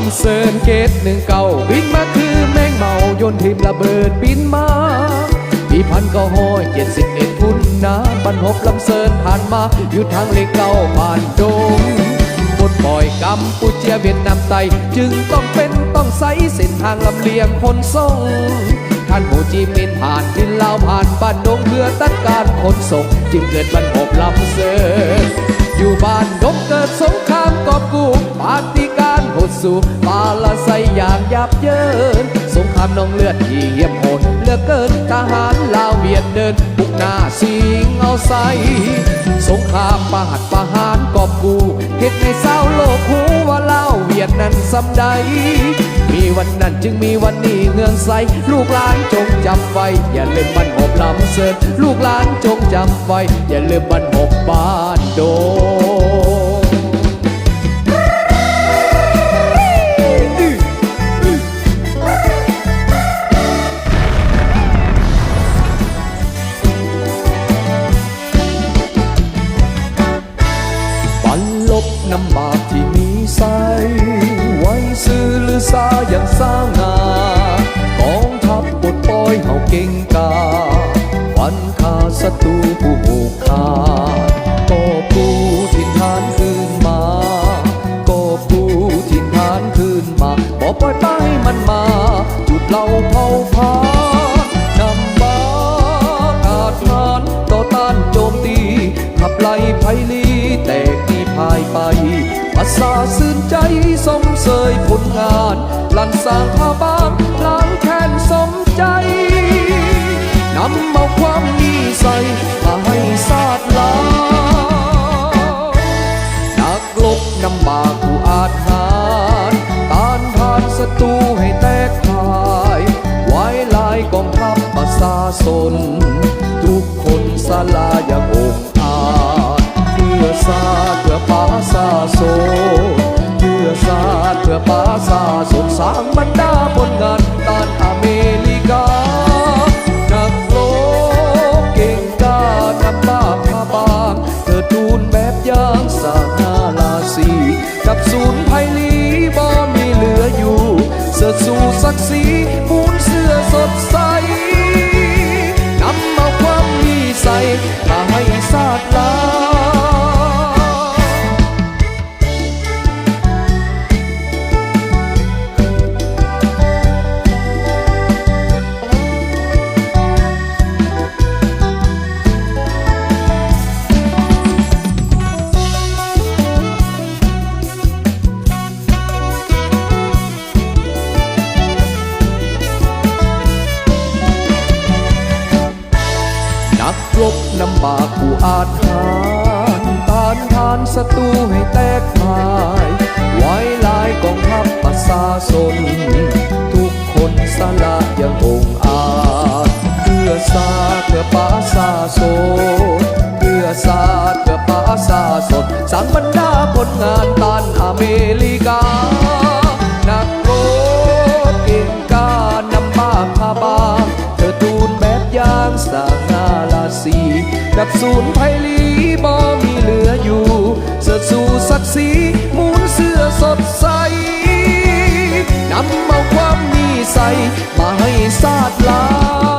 ำเซินเกต19บินมาคือแมงเมาโยนทิมระเบิดบินมาปีพันก็ห้อย71คุณนะบรรพบลำเซินผ่านมาอยู่ทางเลขเก้าผ่านดงบนปล่อยกัมพูเชียเวียดนามไต้จึงต้องใช้เส้นทางลำเลียงคนส่งท่านโฮจิมินห์ผ่านดินลาวผ่านบ้านดงเพื่อตัดการขนส่งจึงเกิดบรรพบลำเซินอยู่บ้านดงเกิดสงครามกอบกู้ปาฏิการโหดสู่ปาละไซอย่างยับเยินสงครามนองเลือดที่เหี้ยมโหดเหลือเกินทหารลาวเวียดเดินบุกหน้าสิงเอาใส่สงครามประหารกอบกู้เหตุให้เศร้าโลกหูว่าลาวเวียดนั้นสำใดมีวันนั้นจึงมีวันนี้เงืองใสลูกหลานจงจำไว้อย่าลืมบรรพบลำเสิร์ลูกหลานจงจำไว้อย่าลืมบรรพบบ้านโดน้ำบากที่มีใสไว้ซื้อหรือซาอย่างสร้างงากองทัพปลดปล่อยเฮาเก่งกาฟันขาศัตรูผู้ผูกขาดก็ปูถิ่นฐานคืนมาก็ปูถิ่นฐานคืนมาบ่ปล่อยไปมันมาจุดเหล่าเผาผลาญนำบากอาถรรพ์ต่อต้านโจมตีขับไล่ไพลีแตกพายไปภาษาสื่นใจสมเสยผลงานลั่นสร้างผ้าบางล้างแค้นสมใจนำเอาความดีใส่มาให้ศาสตร์ลานักลบนำบากผู้อาจหารต้านทานศัตรูให้แตกพ่ายไว้ลายกองทัพประชาชนทุกคนศาลาอย่างองอาจเพื่อศาสตร์เพื่อป่าซาโซเพื่อศาสตร์เพื่อป่าซาโซสร้างบรรดาผลงานต้านอเมริกานักโลกเก่งกาจนำบ้าพาบางเธอทูลแบบอย่างสาหาลาสีกับศูนย์ไพลีบ่มีเหลืออยู่เสื้อสู่ศักดิ์ศรีปูนเสื้อสดใสนำเอาความดีใส่มาให้ศาสตร์ลานักรบนำบากผู้อาจหารต้านทานศัตรูให้แตกพ่ายไว้ลายกองทัพประชาชนทุกคนสละอย่างองอาจเพื่อศาสตร์เพื่อป่าซาโซเพื่อศาสตร์เพื่อป่าซาโซสร้างบรรดาผลงานต้านอเมริกานักรบเก่งกาจนำบากพาบางเธอทูลแบบอย่างสร้างกับศูนย์ไพลีบ่มีเหลืออยู่เสื้อสู่ศักดิ์ศรีมูลเสื้อสดใสนำเอาความมีใสมาให้ศาสตร์ลา